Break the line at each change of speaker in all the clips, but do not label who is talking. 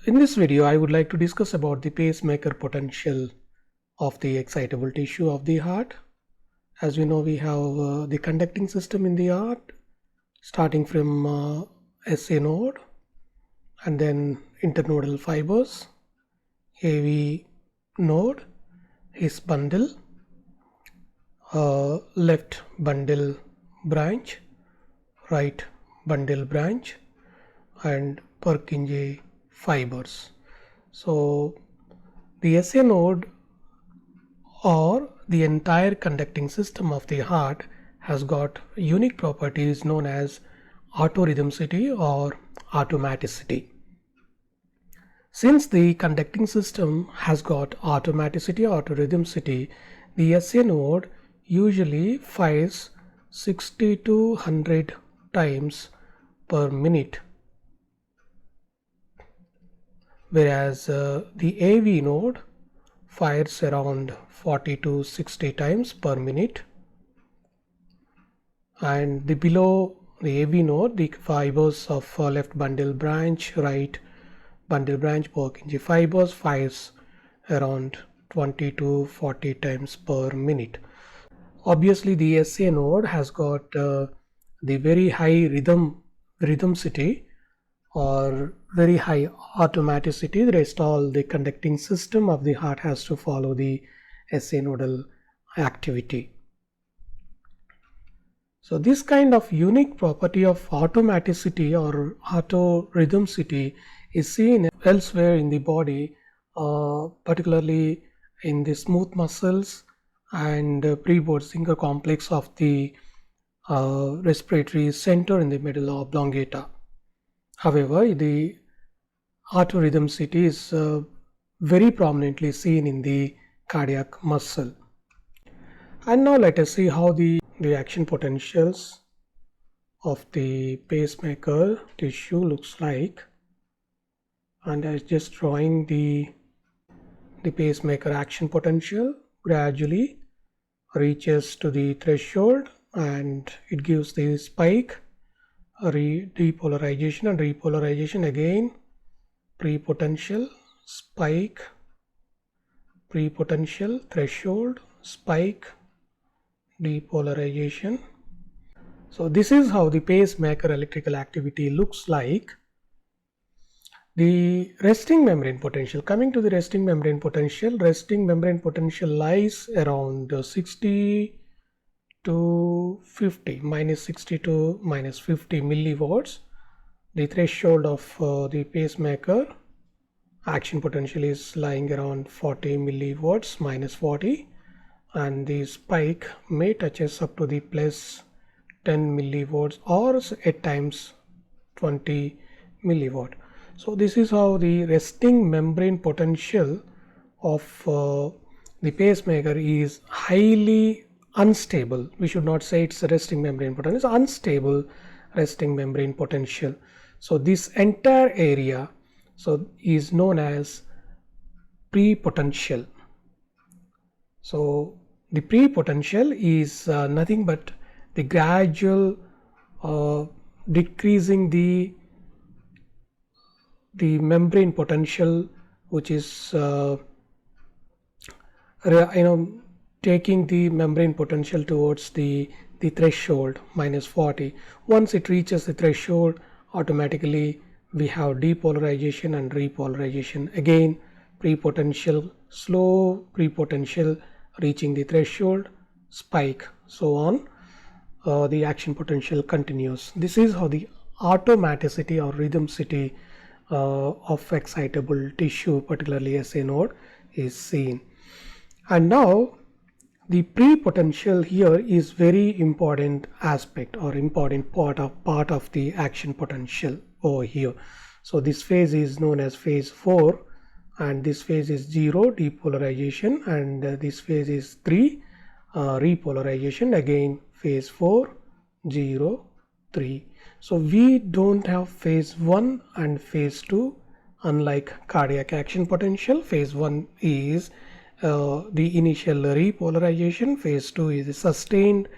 In this video, I would like to discuss about the pacemaker potential of the excitable tissue of the heart. As we know, we have the conducting system in the heart, starting from SA node and then internodal fibers, AV node, his bundle, left bundle branch, right bundle branch, and Purkinje fibers. So the SA node or the entire conducting system of the heart has got unique properties known as autorhythmicity or automaticity. Since the conducting system has got automaticity, autorhythmicity, the SA node usually fires 60 to 100 times per minute, whereas the AV node fires around 40 to 60 times per minute, and the below the AV node, the fibers of left bundle branch, right bundle branch, Purkinje fibers fires around 20 to 40 times per minute. Obviously, the SA node has got the very high rhythmicity or very high automaticity. The rest all the conducting system of the heart has to follow the SA nodal activity. So this kind of unique property of automaticity or autorhythmicity is seen elsewhere in the body, particularly in the smooth muscles and pre-Bötzinger complex of the respiratory center in the medulla oblongata. However, the autorhythmicity is very prominently seen in the cardiac muscle. And now let us see how the action potentials of the pacemaker tissue looks like. And I just drawing the pacemaker action potential gradually reaches to the threshold and it gives the spike, depolarization and repolarization, again prepotential, spike, prepotential, threshold, spike, depolarization. So this is how the pacemaker electrical activity looks like. The resting membrane potential, coming to the resting membrane potential lies around 60 to 50, minus 60 to minus 50 millivolts. The threshold of the pacemaker action potential is lying around 40 millivolts, minus 40, and the spike may touches up to the plus 10 millivolts or at times 20 milliwatt. So this is how the resting membrane potential of the pacemaker is highly unstable. We should not say it's a resting membrane potential, it's unstable resting membrane potential. So this entire area is known as prepotential. So the prepotential is nothing but the gradual decreasing the membrane potential, which is taking the membrane potential towards the threshold minus 40. Once it reaches the threshold, automatically we have depolarization and repolarization. Again prepotential, slow prepotential reaching the threshold, spike, so on. The action potential continues. This is how the automaticity or rhythmicity of excitable tissue, particularly SA node, is seen. And now the prepotential here is very important aspect or important part of the action potential over here. So this phase is known as phase 4, and this phase is 0, depolarization, and this phase is 3, repolarization. Again phase 4, 0, 3. So we don't have phase 1 and phase 2. Unlike cardiac action potential, phase 1 is the initial repolarization, phase 2 is the sustained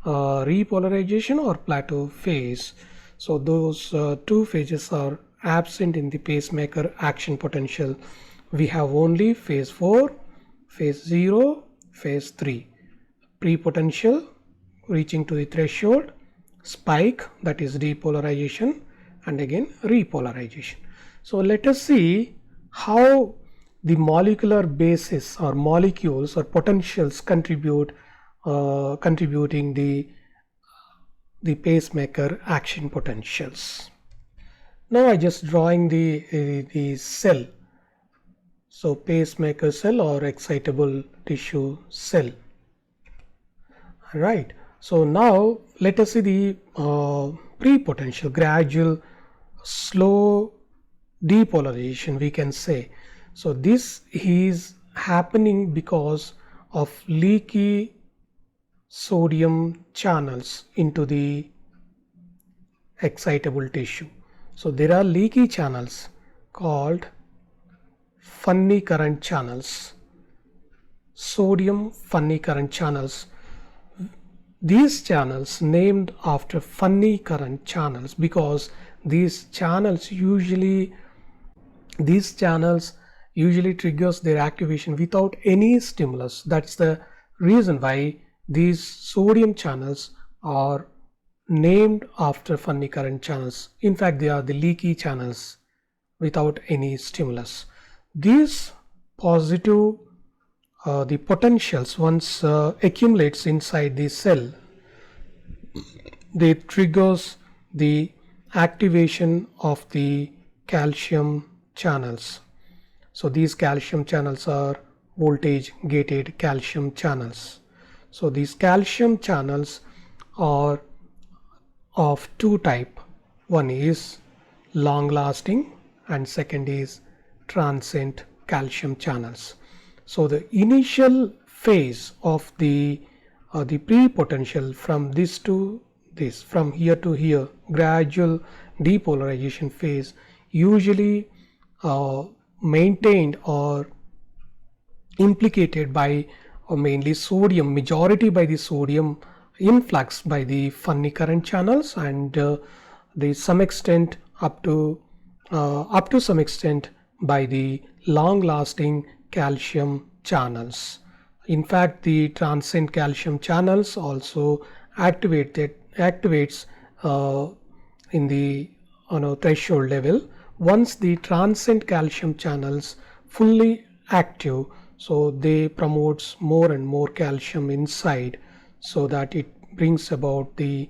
repolarization or plateau phase. So those two phases are absent in the pacemaker action potential. We have only phase 4, phase 0, phase 3. Pre-potential reaching to the threshold, spike, that is depolarization, and again repolarization. So let us see how the molecular basis or molecules or potentials contributing the pacemaker action potentials. Now I just drawing the cell. So pacemaker cell or excitable tissue cell. Right. So now let us see the pre-potential, gradual, slow depolarization, we can say. So this is happening because of leaky sodium channels into the excitable tissue. So there are leaky channels called funny current channels, sodium funny current channels. These channels named after funny current channels because these channels usually triggers their activation without any stimulus. That's the reason why these sodium channels are named after funny current channels. In fact, they are the leaky channels without any stimulus. These positive the potentials once accumulates inside the cell, they triggers the activation of the calcium channels. So these calcium channels are voltage gated calcium channels. So these calcium channels are of two type. One is long lasting and second is transient calcium channels. So the initial phase of the pre-potential from this to this, from here to here, gradual depolarization phase, usually maintained or implicated by mainly sodium, majority by the sodium, influx by the funny current channels, and the some extent up to some extent by the long lasting calcium channels. In fact, the transient calcium channels also activates in the threshold level. Once the transient calcium channels fully active, so they promotes more and more calcium inside, so that it brings about the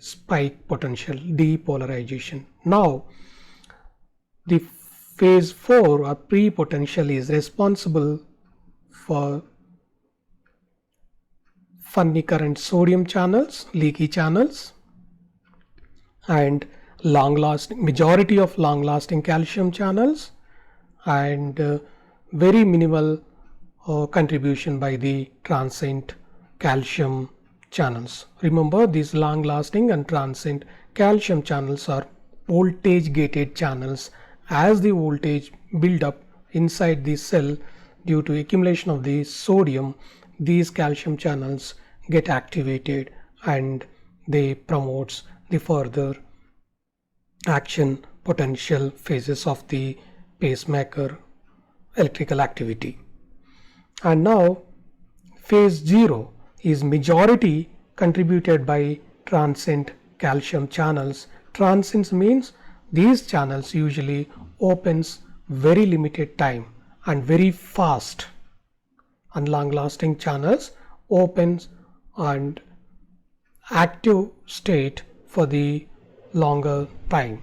spike potential depolarization. Now the phase 4 or pre-potential is responsible for funny current sodium channels, leaky channels, and majority of long lasting calcium channels, and very minimal contribution by the transient calcium channels. Remember, these long lasting and transient calcium channels are voltage gated channels. As the voltage build up inside the cell due to accumulation of the sodium, these calcium channels get activated and they promotes the further action potential phases of the pacemaker electrical activity. And now phase 0 is majority contributed by transient calcium channels. Transients means these channels usually opens very limited time and very fast, and long lasting channels opens and active state for the longer time.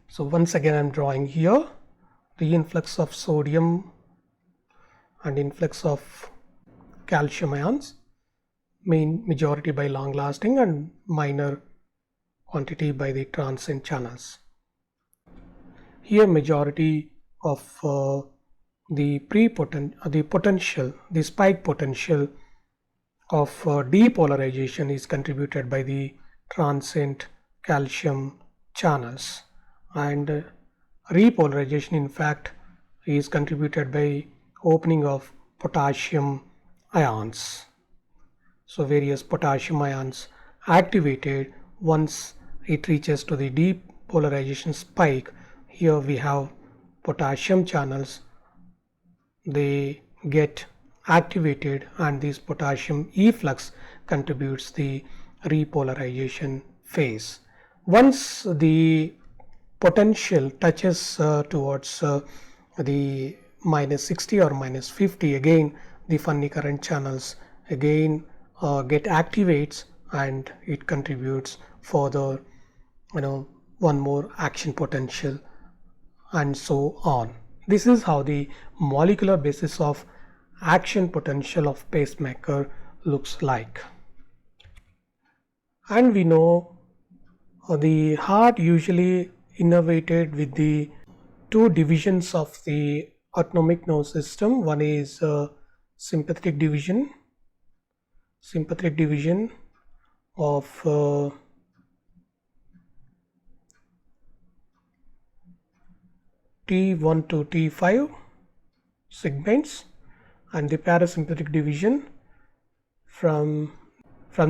So once again I'm drawing here the influx of sodium and influx of calcium ions, majority by long lasting and minor quantity by the transient channels. Here majority of the spike potential of depolarization is contributed by the transient calcium channels, and repolarization in fact is contributed by opening of potassium ions. So various potassium ions activated once it reaches to the polarization spike. Here we have potassium channels, they get activated, and this potassium efflux contributes the repolarization phase. Once the potential touches towards the -60 or -50, again the funny current channels again get activates, and it contributes further, one more action potential, and so on. This is how the molecular basis of action potential of pacemaker looks like. And we know the heart usually innervated with the two divisions of the autonomic nervous system. One is sympathetic division of T1 to T5 segments, and the parasympathetic division from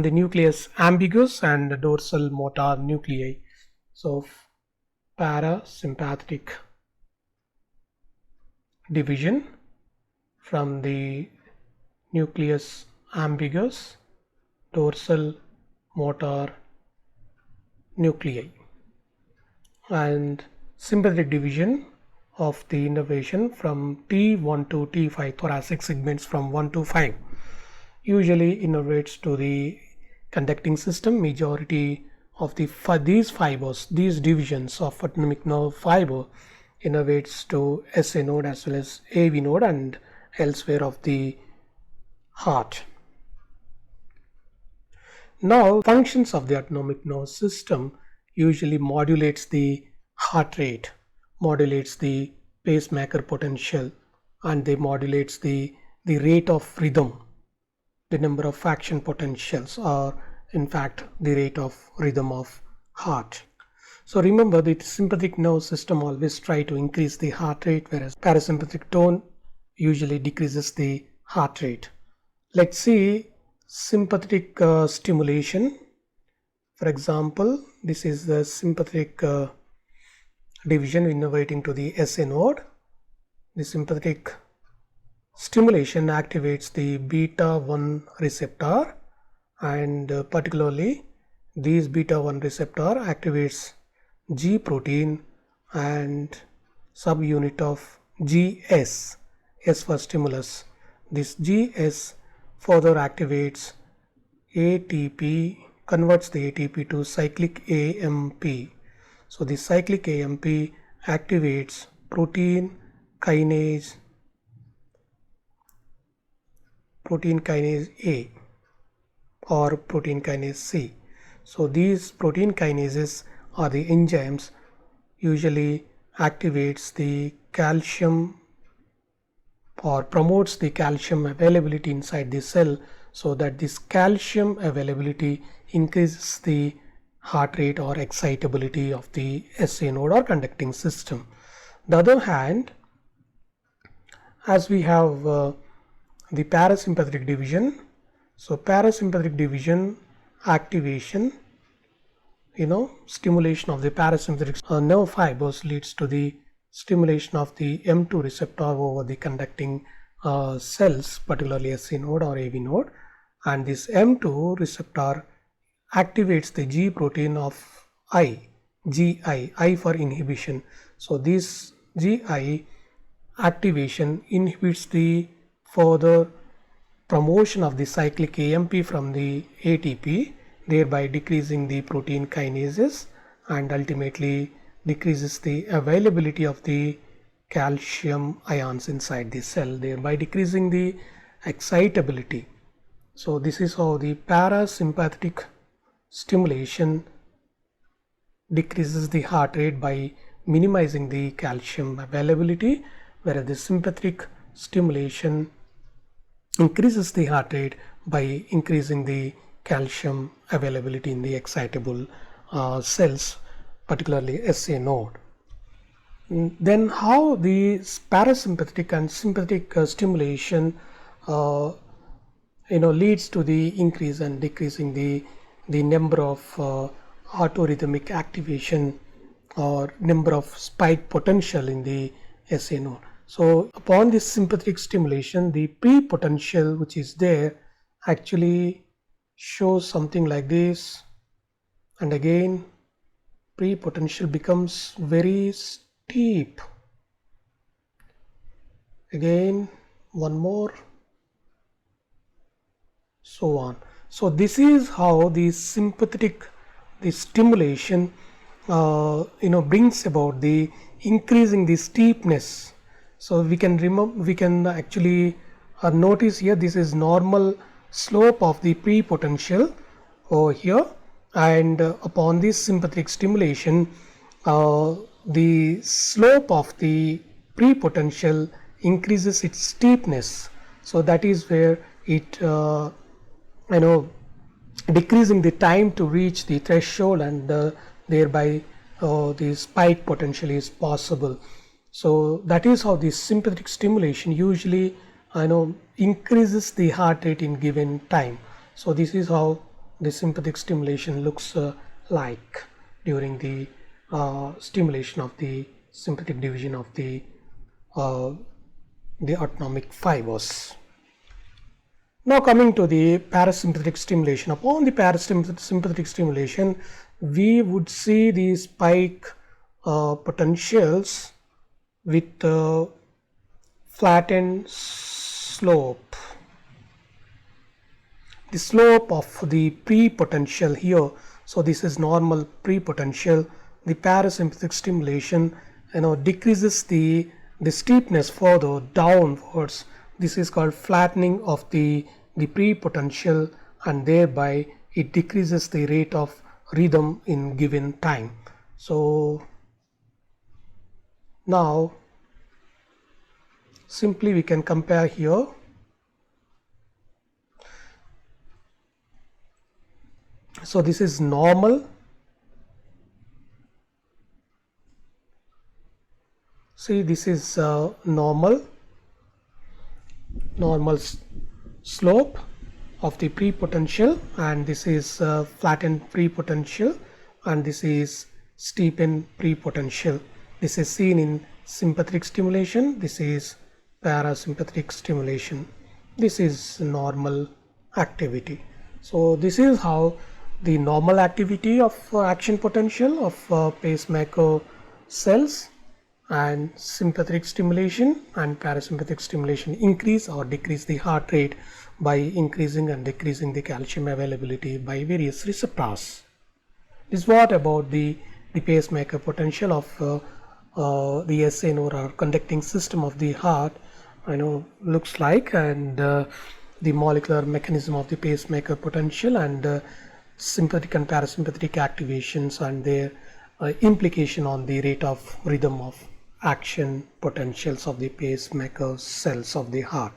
the nucleus ambiguous and the dorsal motor nuclei. So parasympathetic division from the nucleus ambiguous, dorsal motor nuclei, and sympathetic division of the innervation from T1 to T5 thoracic segments from 1 to 5 usually innervates to the conducting system. Majority of these fibers, these divisions of autonomic nerve fiber, innervates to SA node as well as AV node and elsewhere of the heart. Now, functions of the autonomic nervous system usually modulates the heart rate, modulates the pacemaker potential, and they modulates the rate of rhythm, the number of action potentials, or in fact the rate of rhythm of heart. So remember, the sympathetic nervous system always try to increase the heart rate, whereas parasympathetic tone usually decreases the heart rate. Let's see sympathetic stimulation. For example, this is the sympathetic division innervating to the SA node. The sympathetic stimulation activates the beta 1 receptor, and particularly this beta 1 receptor activates G protein and subunit of GS, S for stimulus. This GS further activates ATP, converts the ATP to cyclic AMP. So the cyclic AMP activates protein kinase A or protein kinase C. So these protein kinases are the enzymes usually activates the calcium or promotes the calcium availability inside the cell, so that this calcium availability increases the heart rate or excitability of the SA node or conducting system. The other hand, as we have the parasympathetic division, so parasympathetic division activation, stimulation of the parasympathetic nerve fibers leads to the stimulation of the M2 receptor over the conducting cells, particularly SA node or AV node, and this M2 receptor activates the G protein of I for inhibition. So this GI activation inhibits the further promotion of the cyclic AMP from the ATP, thereby decreasing the protein kinases and ultimately decreases the availability of the calcium ions inside the cell, thereby decreasing the excitability. So this is how the parasympathetic stimulation decreases the heart rate by minimizing the calcium availability, whereas the sympathetic stimulation increases the heart rate by increasing the calcium availability in the excitable cells, particularly SA node. Then how the parasympathetic and sympathetic stimulation leads to the increase and decreasing the number of autorhythmic activation or number of spike potential in the SA node. So upon this sympathetic stimulation, the pre-potential which is there actually shows something like this, and again pre-potential becomes very steep. Again one more, so on. So this is how the sympathetic, the stimulation brings about the increasing the steepness. So we can remember, we can actually notice here this is normal slope of the pre-potential over here, and upon this sympathetic stimulation the slope of the pre-potential increases its steepness. So that is where it decreasing the time to reach the threshold, and thereby the spike potential is possible. So that is how the sympathetic stimulation usually increases the heart rate in given time. So this is how the sympathetic stimulation looks like during the stimulation of the sympathetic division of the autonomic fibers. Now coming to the parasympathetic stimulation. Upon the parasympathetic stimulation, we would see the spike potentials with flattened slope. The slope of the pre-potential here, so this is normal pre-potential. The parasympathetic stimulation decreases the steepness further downwards. This is called flattening of the pre-potential, and thereby it decreases the rate of rhythm in given time. So now simply we can compare here. So this is normal. See, this is normal slope of the pre-potential, and this is flattened pre-potential, and this is steepened pre-potential. This is seen in sympathetic stimulation, this is parasympathetic stimulation, this is normal activity. So this is how the normal activity of action potential of pacemaker cells and sympathetic stimulation and parasympathetic stimulation increase or decrease the heart rate by increasing and decreasing the calcium availability by various receptors. This is what about the pacemaker potential of the SA node or conducting system of the heart looks like, and the molecular mechanism of the pacemaker potential, and sympathetic and parasympathetic activations and their implication on the rate of rhythm of action potentials of the pacemaker cells of the heart.